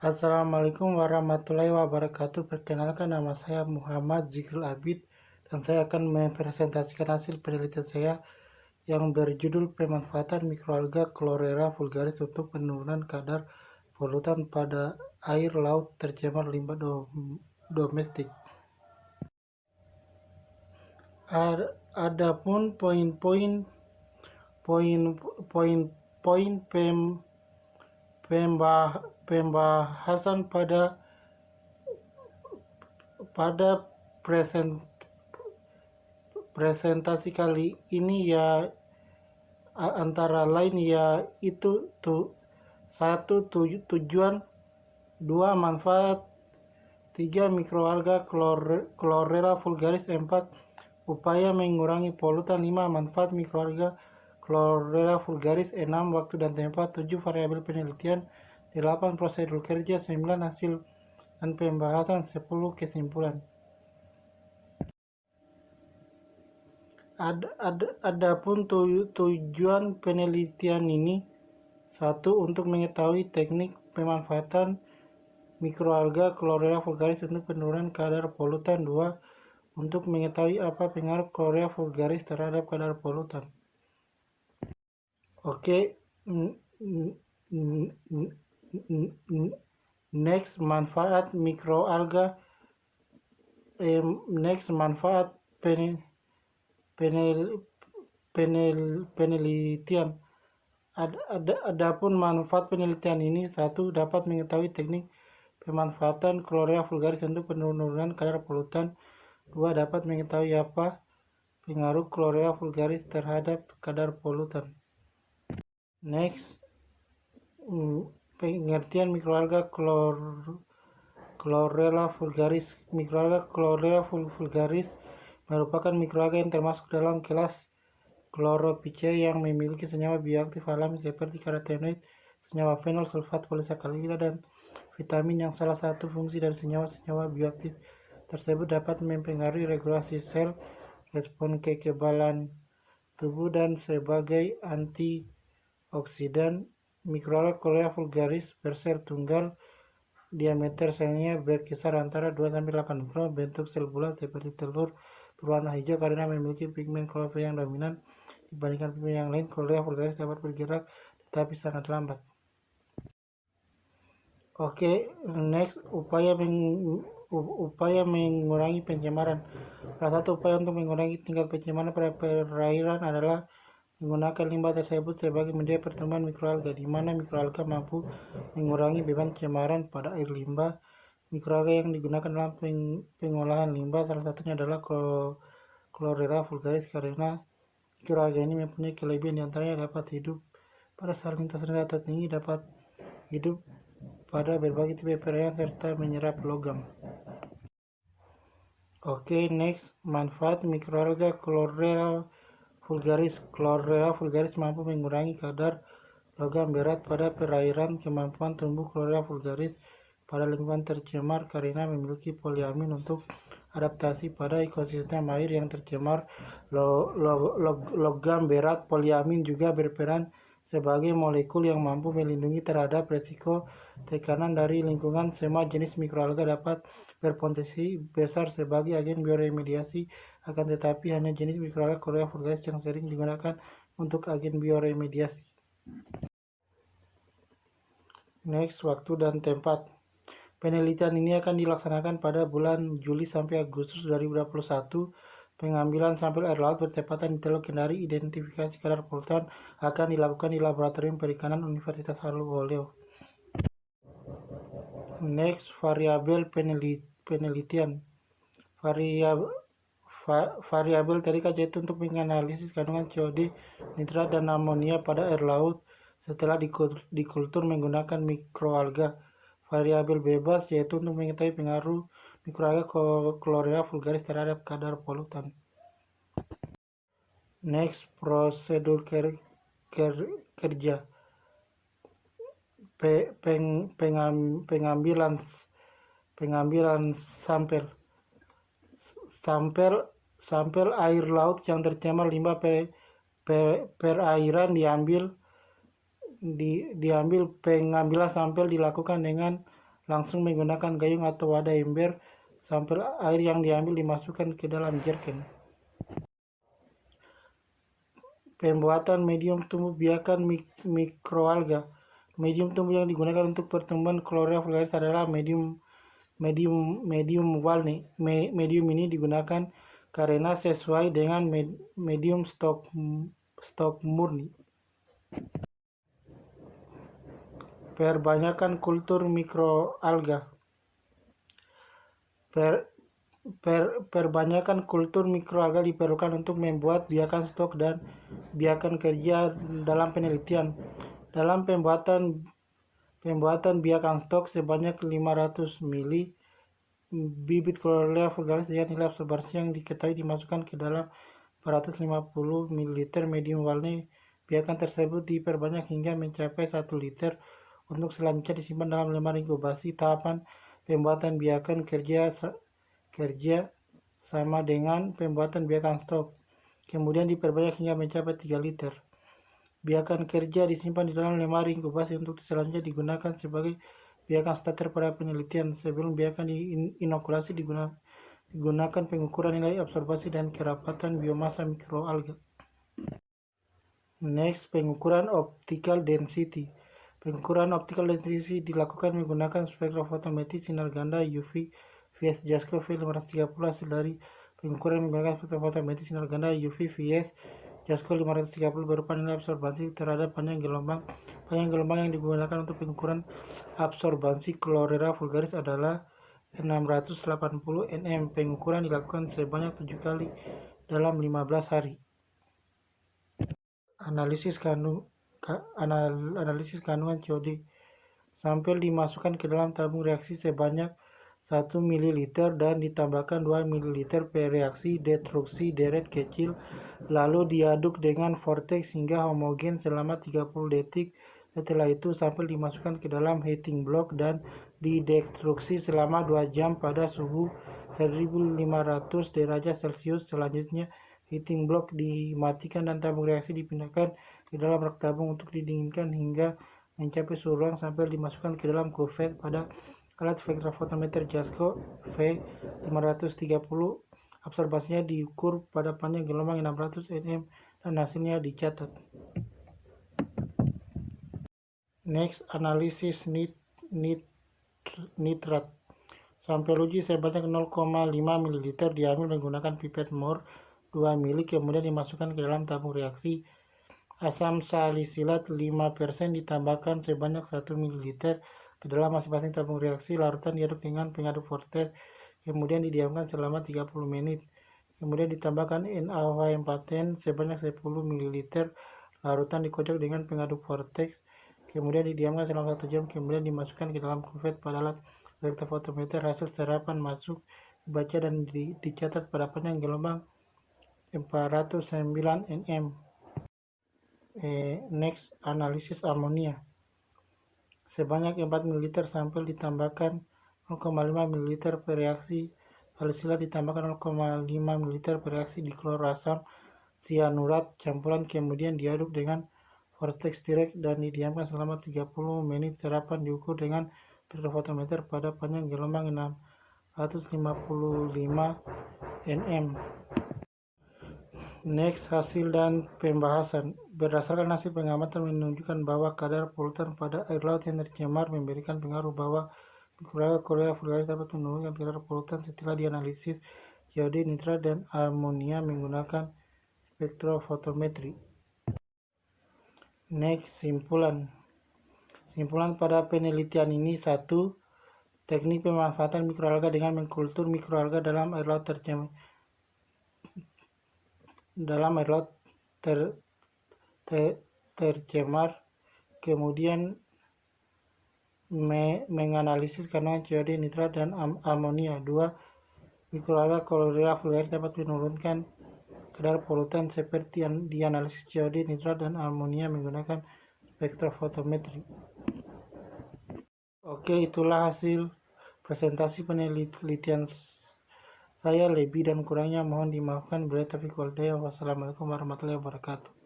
Assalamualaikum warahmatullahi wabarakatuh. Perkenalkan, nama saya Muhammad Zikrul Abid dan saya akan mempresentasikan hasil penelitian saya yang berjudul pemanfaatan mikroalga Chlorella vulgaris untuk penurunan kadar polutan pada air laut tercemar limbah domestik. Adapun poin-poin pembahasan pada presentasi kali ini antara lain yaitu satu, tujuan; dua, manfaat; tiga, mikroalga Chlorella vulgaris; empat, upaya mengurangi polutan; lima, manfaat mikroalga Chlorella vulgaris; enam, waktu dan tempat; tujuh, variabel penelitian; delapan, prosedur kerja; sembilan, hasil dan pembahasan; 10, kesimpulan. Adapun tujuan penelitian ini: satu, untuk mengetahui teknik pemanfaatan mikroalga Chlorella vulgaris untuk penurunan kadar polutan; dua, untuk mengetahui apa pengaruh Chlorella vulgaris terhadap kadar polutan. Oke, next, manfaat mikroalga. Manfaat penelitian. Adapun manfaat penelitian ini: satu, dapat mengetahui teknik pemanfaatan Chlorella vulgaris untuk penurunan kadar polutan; dua, dapat mengetahui apa pengaruh Chlorella vulgaris terhadap kadar polutan. Next, pengertian mikroalga Chlorella vulgaris. Mikroalga Chlorella vulgaris merupakan mikroalga yang termasuk dalam kelas Chlorophyceae yang memiliki senyawa bioaktif alami seperti karotenoid, senyawa fenol, sulfat polisakarida, dan vitamin yang salah satu fungsi dari senyawa-senyawa bioaktif tersebut dapat mempengaruhi regulasi sel, respon kekebalan tubuh, dan sebagai antioksidan. Mikroalga Chlorella vulgaris bersel tunggal, diameter selnya berkisar antara 2-8 mikron, bentuk sel bulat seperti telur, berwarna hijau karena memiliki pigmen klorofil yang dominan dibandingkan pigmen yang lain. Chlorella vulgaris dapat bergerak tetapi sangat lambat. Oke, next, upaya mengurangi pencemaran. Salah satu upaya untuk mengurangi tingkat pencemaran pada perairan adalah menggunakan limbah tersebut sebagai media pertumbuhan mikroalga, di mana mikroalga mampu mengurangi beban pencemaran pada air limbah. Mikroalga yang digunakan dalam pengolahan limbah salah satunya adalah Chlorella vulgaris, karena mikroalga ini mempunyai kelebihan diantaranya dapat hidup pada salinitas rendah atau tinggi, dapat hidup pada berbagai tipe perairan, serta menyerap logam. Oke, next, manfaat mikroalga Chlorella vulgaris. Chlorella vulgaris mampu mengurangi kadar logam berat pada perairan. Kemampuan tumbuh Chlorella vulgaris pada lingkungan tercemar karena memiliki poliamin untuk adaptasi pada ekosistem air yang tercemar. Logam berat poliamin juga berperan sebagai molekul yang mampu melindungi terhadap risiko tekanan dari lingkungan. Semua jenis mikroalga dapat berpotensi besar sebagai agen bioremediasi, akan tetapi hanya jenis mikroalga Chlorella vulgaris yang sering digunakan untuk agen bioremediasi. Next, waktu dan tempat. Penelitian ini akan dilaksanakan pada bulan Juli sampai Agustus 2021. Pengambilan sampel air laut bertepatan di Teluk Kendari. Identifikasi kadar polutan akan dilakukan di Laboratorium Perikanan Universitas Halu-Oleo. Next, variabel penelitian. Variabel tadi yaitu untuk menganalisis kandungan COD, nitrat, dan amonia pada air laut setelah dikultur menggunakan mikroalga. Variabel bebas yaitu untuk mengetahui pengaruh mikroalga Chlorella vulgaris terhadap kadar polutan. Next, prosedur kerja. Pengambilan sampel air laut yang tercemar limbah perairan diambil. Pengambilan sampel dilakukan dengan langsung menggunakan gayung atau wadah ember. Sampel air yang diambil dimasukkan ke dalam jerken. Pembuatan medium tumbuh biakan mikroalga. Medium tumbuh yang digunakan untuk pertumbuhan Chlorella vulgaris adalah medium walni. Medium ini digunakan karena sesuai dengan medium stok murni. Perbanyakan kultur mikroalga. Perbanyakan kultur mikroalga diperlukan untuk membuat biakan stok dan biakan kerja dalam penelitian. Dalam pembuatan biakan stok sebanyak 500 ml bibit Chlorella vulgaris dengan nilai absorbasi yang diketahui dimasukkan ke dalam 450 ml medium walni. Biakan tersebut diperbanyak hingga mencapai 1 liter untuk selanjutnya disimpan dalam lemari inkubasi. Tahapan pembuatan biakan kerja sama dengan pembuatan biakan stok, kemudian diperbanyak hingga mencapai 3 liter. Biakan kerja disimpan di dalam lemari inkubasi untuk selanjutnya digunakan sebagai biakan starter pada penelitian. Sebelum biakan inokulasi digunakan pengukuran nilai absorbasi dan kerapatan biomasa mikroalga. Next, pengukuran optical density. Pengukuran optical density dilakukan menggunakan spektrofotometri sinar ganda UV vs JASCO V530 hasil dari pengukuran menggunakan spektrofotometri sinar ganda UV vs JASCO 530 berupa nilai absorbansi terhadap panjang gelombang. Panjang gelombang yang digunakan untuk pengukuran absorbansi Chlorella vulgaris adalah 680 nm. Pengukuran dilakukan sebanyak 7 kali dalam 15 hari. Analisis kandungan COD. Sampel dimasukkan ke dalam tabung reaksi sebanyak 1 ml dan ditambahkan 2 ml per reaksi destruksi deret kecil, lalu diaduk dengan vortex hingga homogen selama 30 detik. Setelah itu sampel dimasukkan ke dalam heating block dan didestruksi selama 2 jam pada suhu 1500 derajat Celcius. Selanjutnya heating block dimatikan dan tabung reaksi dipindahkan ke dalam rak tabung untuk didinginkan hingga mencapai suhu ruang. Sampel dimasukkan ke dalam kuvet pada alat spektrofotometer JASCO V530. Absorbasinya diukur pada panjang gelombang 600 nm dan hasilnya dicatat. Next, analisis nitrat. Sampel uji sebanyak 0,5 ml diambil menggunakan pipet Mohr 2 ml, kemudian dimasukkan ke dalam tabung reaksi. Asam salisilat 5% ditambahkan sebanyak 1 ml ke dalam masing-masing tabung reaksi. Larutan diaduk dengan pengaduk vortex, kemudian didiamkan selama 30 menit. Kemudian ditambahkan NaOH4n sebanyak 10 ml. Larutan dikocok dengan pengaduk vortex, kemudian didiamkan selama 1 jam. Kemudian dimasukkan ke dalam kuvet pada alat spektrofotometer. Hasil serapan masuk dibaca dan dicatat pada panjang gelombang 409 nm. Next, analisis amonia. Sebanyak 4 ml sampel ditambahkan 0,5 ml per reaksi salisilat ditambahkan 0,5 ml per reaksi diklor asam sianurat campuran, kemudian diaduk dengan vortex direct dan didiamkan selama 30 menit. Serapan diukur dengan spektrofotometer pada panjang gelombang 655 nm. Next, hasil dan pembahasan. Berdasarkan hasil pengamatan menunjukkan bahwa kadar polutan pada air laut yang tercemar memberikan pengaruh bahwa mikroalga Chlorella vulgaris dapat menurunkan kadar polutan setelah dianalisis COD, nitrat, dan amonia menggunakan spektrofotometri. Next, simpulan. Simpulan pada penelitian ini: 1. Teknik pemanfaatan mikroalga dengan mengkultur mikroalga dalam air laut tercemar, kemudian menganalisis kandungan COD, nitrat, dan amonia. 2. Mikroalga Chlorella vulgaris dapat menurunkan kadar polutan seperti dianalisis COD, nitrat, dan amonia menggunakan spektrofotometri. Oke, itulah hasil presentasi penelitian saya. Lebih dan kurangnya mohon dimaafkan. Wassalamualaikum warahmatullahi wabarakatuh.